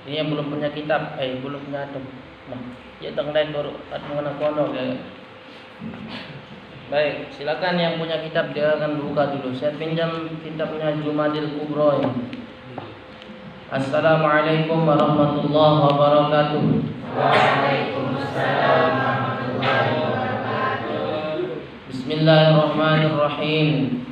Ini yang belum punya kitab, belum punya adem. Nah, ya tang lain baru mengenal kono ya. Baik, silakan yang punya kitab dia akan buka dulu. Saya pinjam kitabnya Jumadil Kubra ya. Assalamualaikum warahmatullahi wabarakatuh. Waalaikumsalam warahmatullahi wabarakatuh. Bismillahirrahmanirrahim.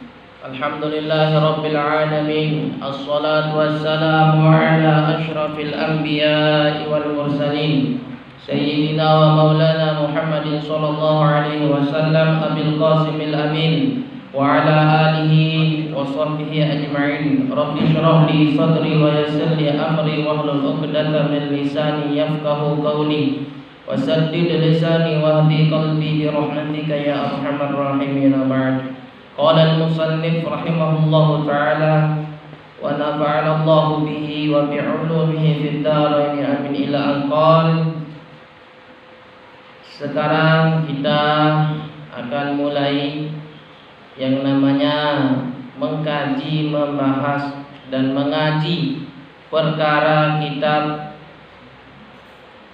Alhamdulillahi rabbil alamin. Assalatu wassalamu ala asyrafil anbiya'i wal mursalin. Sayyidina wa maulana Muhammadin sallallahu alaihi wasallam abil qasimil amin wa ala alihi wa sahbihi ajma'in. Rabbi shrah li sadri wa yassir li amri wahlul 'uqdatam min lisani yafqahu qawli wa saddid lisani wahdi qalbi bi rahmatika ya arhamar rahimin. Ba'd. Qala al-musannif rahimahullahu ta'ala wa nafa'ana Allahu bihi wa bi 'ulumihi fid dharain amin ila an qala. Sekarang kita akan mulai yang namanya mengkaji, membahas dan mengaji perkara kitab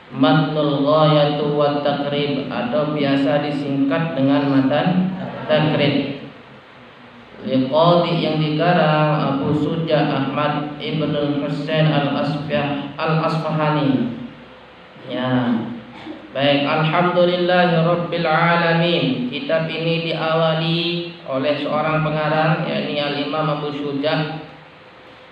Matnul Ghayatu wat Taqrib atau biasa disingkat dengan matan Taqrib. Liqadi yang dikarang Abu Suja Ahmad Ibn Husain Al-Asfahani. Ya. Baik, alhamdulillahirabbil alamin. Kitab ini diawali oleh seorang pengarang yakni Al-Imam Abu Suja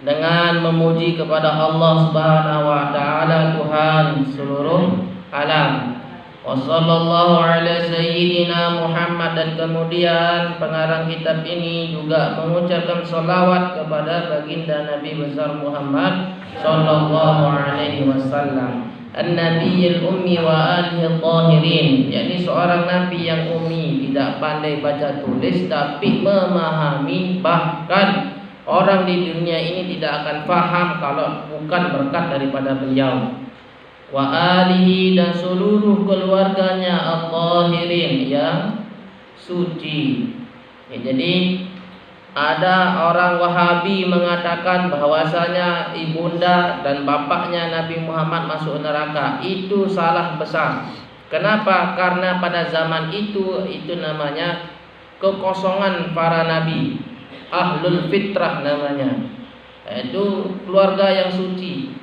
dengan memuji kepada Allah Subhanahu wa taala Tuhan seluruh alam. Wassallallahu ala sayyidina Muhammad, dan kemudian pengarang kitab ini juga mengucapkan salawat kepada baginda Nabi besar Muhammad sallallahu alaihi wasallam. An-Nabiyil Ummi wa alihi tahirin, yakni seorang nabi yang ummi, tidak pandai baca tulis tapi memahami, bahkan orang di dunia ini tidak akan faham kalau bukan berkat daripada beliau. Wa alihi, dan seluruh keluarganya at-tahirin, yang suci. Ya, jadi ada orang Wahabi mengatakan bahwasanya ibunda dan bapaknya Nabi Muhammad masuk neraka. Itu salah besar. Kenapa? Karena pada zaman itu namanya kekosongan para nabi. Ahlul fitrah namanya. Itu keluarga yang suci.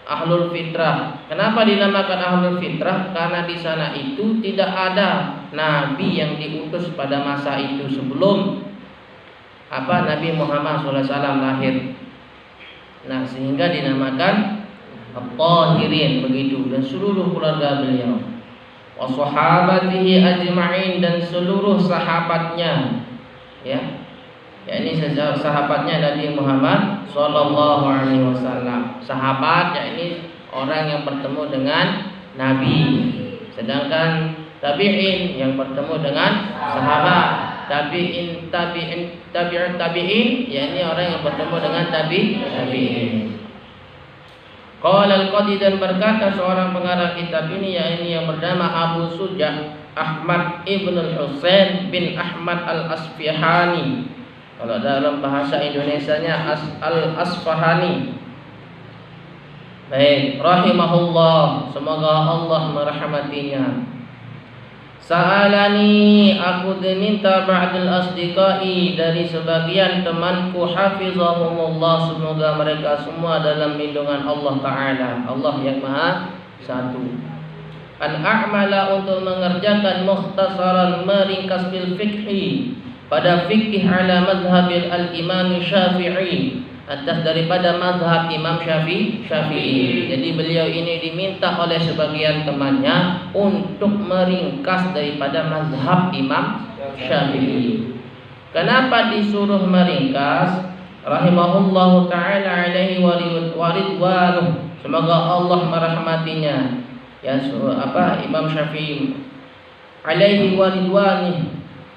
Ahlul fitrah. Kenapa dinamakan ahlul fitrah? Karena di sana itu tidak ada nabi yang diutus pada masa itu sebelum Nabi Muhammad SAW lahir. Nah, sehingga dinamakan at-tahirin begitu, dan seluruh keluarga beliau. Wa sahabatihi ajma'in, dan seluruh sahabatnya, ya. Yakni sahabatnya Nabi Muhammad sallallahu alaihi wasallam. Sahabat yakni orang yang bertemu dengan Nabi. Sedangkan tabi'in yang bertemu dengan sahabat. Tabi'in yakni orang yang bertemu dengan tabi'in. Qala al-Qadi, dan berkata seorang pengarang kitab ini yakni yang bernama Abu Suja Ahmad Ibn Husain bin Ahmad Al-Asfahani. Kalau dalam bahasa Indonesianya Al-Asfahani. Baik, rahimahullah, semoga Allah merahmatinya. Sa'alani, aku diminta ba'dul asdiqai, dari sebagian temanku, hafizahumullah, semoga mereka semua dalam lindungan Allah Ta'ala, Allah yang Maha Satu. An a'mala, untuk mengerjakan mukhtasaran, meringkas fil fiqhi, pada fikih ala madhabil al-imam Syafi'i, atas daripada mazhab Imam Syafi'i. Jadi beliau ini diminta oleh sebagian temannya untuk meringkas daripada mazhab Imam Syafi'i. Kenapa disuruh meringkas? Rahimahullahu ta'ala alaihi waridwanuh, semoga Allah merahmatinya. Ya, Imam Syafi'i alaihi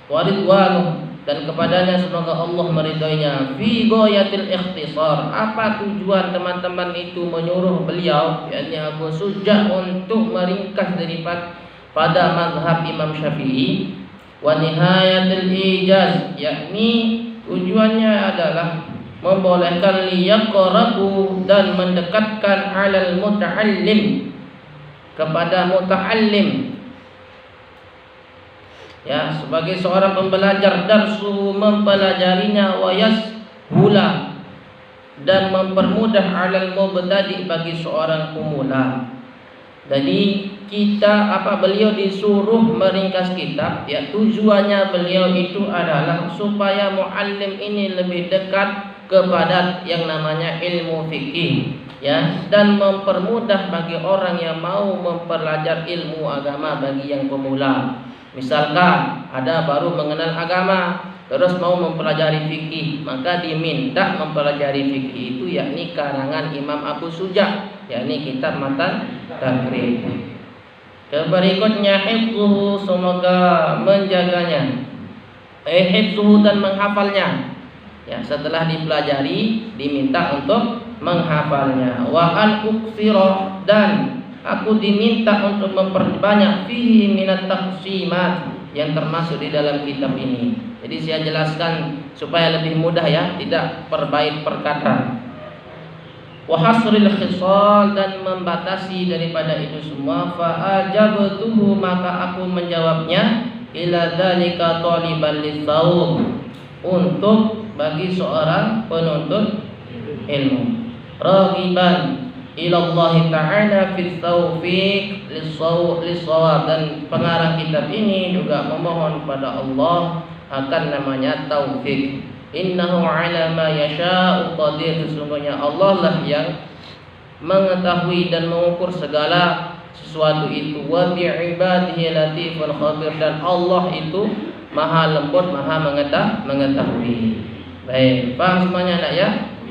waridwanuh, dan kepadanya semoga Allah meridainya. Fi ghayatil ikhtisar, apa tujuan teman-teman itu menyuruh beliau, yakni Abu Suja, untuk meringkas daripada mazhab Imam Syafi'i. Wa nihayatul ijaz, yakni tujuannya adalah membolehkan liyaqrabu dan mendekatkan alal muta'allim kepada muta'allim, ya, sebagai seorang pembelajar, darsu mempelajarinya, wa yashula dan mempermudah alal mubtadi bagi seorang pemula. Jadi beliau disuruh meringkas kitab, ya, tujuannya beliau itu adalah supaya muallim ini lebih dekat kepada yang namanya ilmu fikih, ya, dan mempermudah bagi orang yang mau mempelajari ilmu agama bagi yang pemula. Misalkan ada baru mengenal agama terus mau mempelajari fikih, maka diminta mempelajari fikih itu yakni karangan Imam Abu Suja, yakni kitab Matan Takrib. Berikutnya hifzuhu, semoga menjaganya, hifzuhu dan menghafalnya. Ya, setelah dipelajari diminta untuk menghafalnya. Wa an uksira, dan aku diminta untuk memperbanyak fihi minat taqsimat, yang termasuk di dalam kitab ini. Jadi saya jelaskan supaya lebih mudah, ya, tidak perbait perkata. Wa hasril khisal, dan membatasi daripada itu semua. Fa ajabtuhu, maka aku menjawabnya, ila dzalika taliban lisawm, untuk bagi seorang penuntut ilmu, raghiban ila Allah Ta'ala fi taufiq lis-shawab, dan pengarang kitab ini juga memohon pada Allah akan namanya taufik. Innahu ala ma yasha'u qadir, sesungguhnya Allah lah yang mengetahui dan mengukur segala sesuatu itu. Wa bi ibadihi latiful khabir, dan Allah itu maha lembut, maha mengetahui. Baik, paham semuanya nak, ya?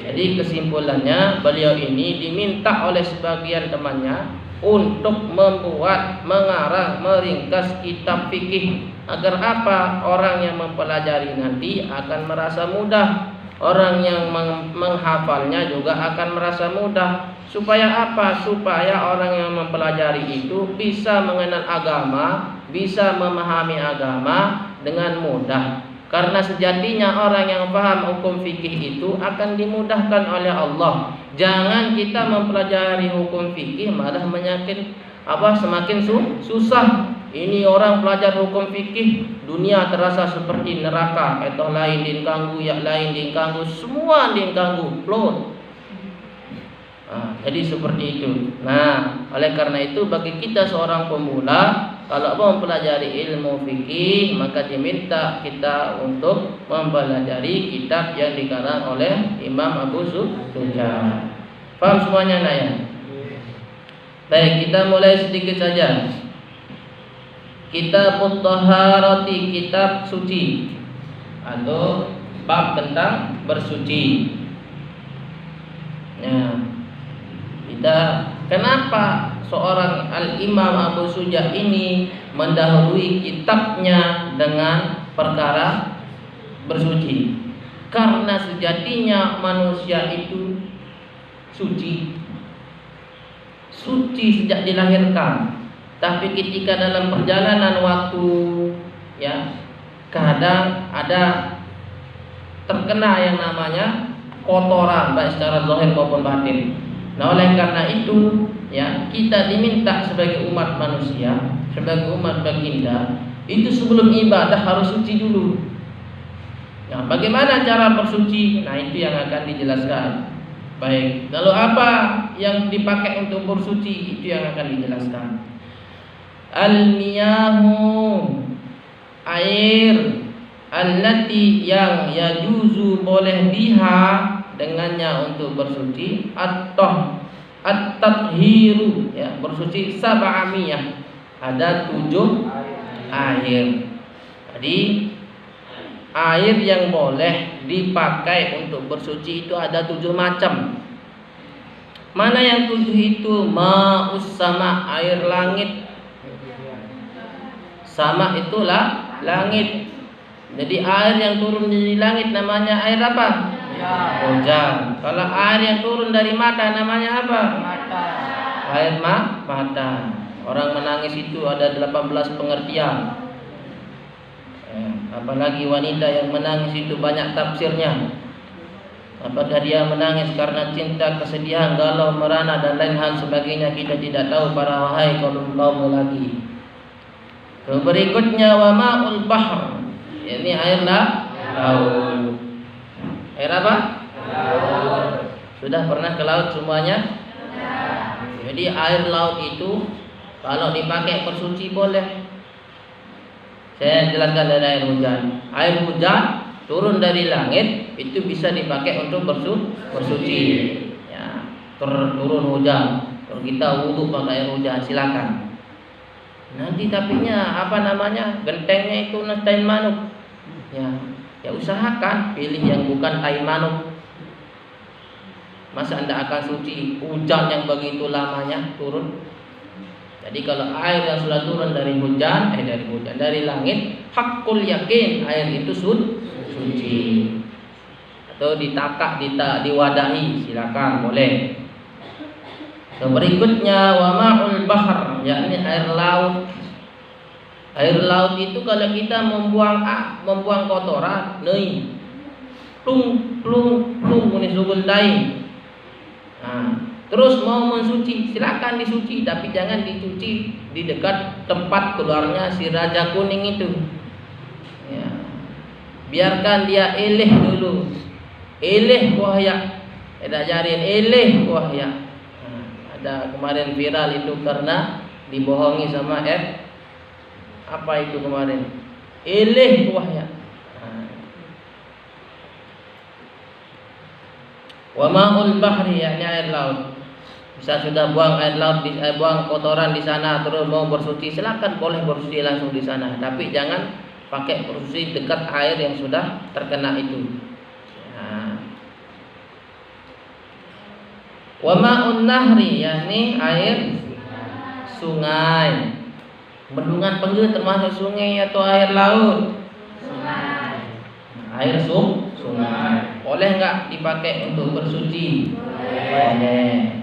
Jadi kesimpulannya, beliau ini diminta oleh sebagian temannya untuk membuat, mengarang, meringkas kitab fikih. Agar apa? Orang yang mempelajari nanti akan merasa mudah, orang yang menghafalnya juga akan merasa mudah. Supaya apa? Supaya orang yang mempelajari itu bisa mengenal agama, bisa memahami agama dengan mudah. Karena sejatinya orang yang paham hukum fikih itu akan dimudahkan oleh Allah. Jangan kita mempelajari hukum fikih malah semakin susah. Ini orang belajar hukum fikih, dunia terasa seperti neraka. Etoh lain dingkanggu, yang lain dingkanggu, semua dingkanggu, plot. Jadi seperti itu. Nah, oleh karena itu bagi kita seorang pemula, kalau mau mempelajari ilmu fikih, maka diminta kita untuk mempelajari kitab yang dikarang oleh Imam Abu Suja. Paham semuanya, Naya? Baik, kita mulai sedikit saja. Kitab Taharati, kitab suci, atau bab tentang bersuci. Nah, kenapa seorang Al-Imam Abu Suja ini mendahului kitabnya dengan perkara bersuci? Karena sejatinya manusia itu suci sejak dilahirkan. Tapi ketika dalam perjalanan waktu, ya, kadang ada terkena yang namanya kotoran, baik secara zahir maupun batin. Nah, oleh karena itu, ya, kita diminta sebagai umat manusia, sebagai umat baginda, itu sebelum ibadah harus suci dulu. Nah, bagaimana cara bersuci? Nah, itu yang akan dijelaskan. Baik, lalu apa yang dipakai untuk bersuci? Itu yang akan dijelaskan. Al-miyahu, air, allati, yang yajuzu, boleh biha, dengannya untuk bersuci, at-tathiru, ya, bersuci sab'amiyah, ada 7 air. Jadi air yang boleh dipakai untuk bersuci itu ada 7 macam. Mana yang 7 itu? Ma'us sama, air langit. Sama itulah langit. Jadi air yang turun dari langit namanya air apa? Hujan. Kalau air yang turun dari mata namanya apa? Mata. Air mata. Orang menangis itu ada 18 pengertian. Apalagi wanita yang menangis itu banyak tafsirnya. Apakah dia menangis karena cinta, kesedihan, galau, merana dan lain hal sebagainya, kita tidak tahu para wahai kaum lelaki. Berikutnya wa ma'ul bahr, ini air laut. Air apa? Laut. Sudah pernah ke laut semuanya? Jadi air laut itu kalau dipakai bersuci boleh. Saya jelaskan dari air hujan. Air hujan turun dari langit itu bisa dipakai untuk bersuci. Ya, turun hujan. Kalau kita wudhu pakai air hujan silakan. Nanti tapinya apa namanya? Gentengnya itu tai manuk. Ya usahakan pilih yang bukan tai manuk. Masa Anda akan suci hujan yang begitu lamanya turun? Jadi kalau air yang sudah turun dari langit, hakul yakin air itu suci. Atau ditakak, diwadahi, silakan boleh. Berikutnya wa ma'ul bahr, yakni air laut. Air laut itu kalau kita membuang kotoran, nih, plung ini sugul tai. Terus mau mensuci, silakan disuci, tapi jangan dicuci di dekat tempat keluarnya si raja kuning itu. Ya. Biarkan dia eleh dulu, eleh wahya, ajarin eleh wahya. Ada kemarin viral itu karena dibohongi sama apa itu kemarin, eleh wahya. Wa ma'ul bahri, yakni air laut. Bisa sudah buang air laut, buang kotoran di sana, terus mau bersuci, silakan boleh bersuci langsung di sana. Tapi jangan pakai bersuci dekat air yang sudah terkena itu. Wa ma'un nahri, yakni air sungai. Bendungan Penggel termasuk sungai atau air laut? Sungai. Air sungai. Boleh enggak dipakai untuk bersuci? Boleh.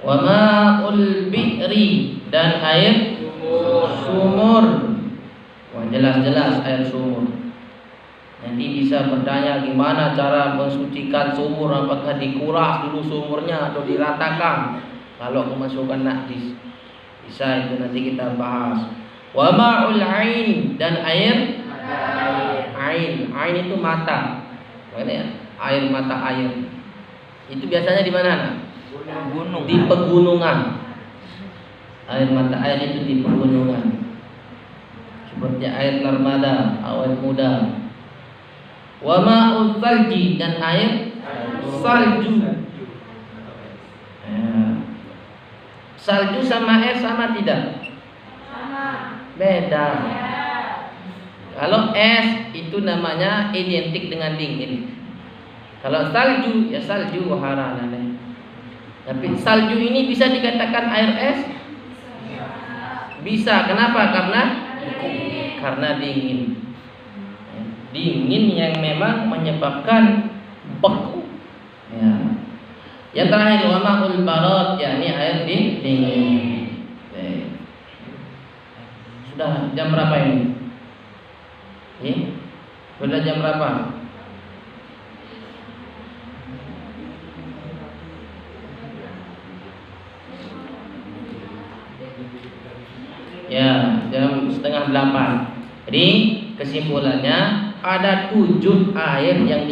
Wa ma'ul bi'ri, dan air sumur. Wah, jelas-jelas air sumur. Nanti bisa bertanya gimana cara mensucikan sumur, apakah dikuras dulu sumurnya atau diratakan kalau kemasukan najis. Bisa, itu nanti kita bahas. Wa ma'ul ain, dan air ain itu mata. Air mata air. Itu biasanya di mana? Gunung. Di pegunungan. Air mata air itu di pegunungan. Seperti air Narmada, air muda. Wa ma'ul salji, dan air salju. Salju sama air sama tidak? Sama. Beda. Kalau es itu namanya identik dengan dingin. Kalau salju ya salju wahara namanya. Tapi salju ini bisa dikatakan air es? Bisa. Kenapa? Karena dingin. Dingin yang memang menyebabkan beku. Ya. Yang terakhir wa ma'ul barad, yakni air dingin. Sudah jam berapa ini? Sudah jam berapa? Ya, jam 7:30. Jadi kesimpulannya ada 7 air yang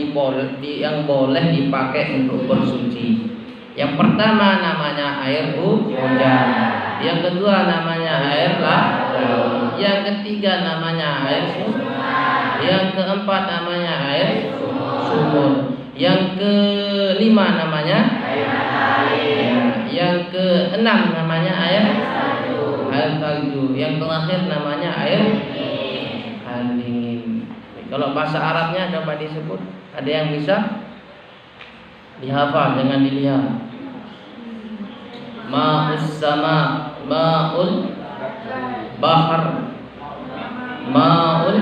boleh dipakai untuk bersuci. Yang pertama namanya air hujan. Yang kedua namanya air laut. Yang ketiga namanya air sungai. Yang keempat namanya air sumur. Yang kelima namanya air air. Yang keenam namanya air salju. Yang terakhir namanya air dingin. Kalau bahasa Arabnya coba disebut. Ada yang bisa dihafal, jangan dilihat. Ma'us sama, ma'ul bahar, ma'ul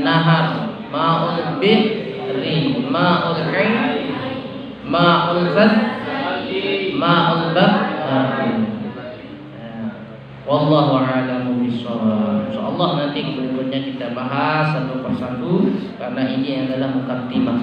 nahar, ma'ul bihri, ma'ul ain, ma'ul zad, ma'ul bahar. Wallahu a'lamu bishawab. Insyaallah nanti berikutnya kita bahas satu persatu karena ini adalah mukaddimah.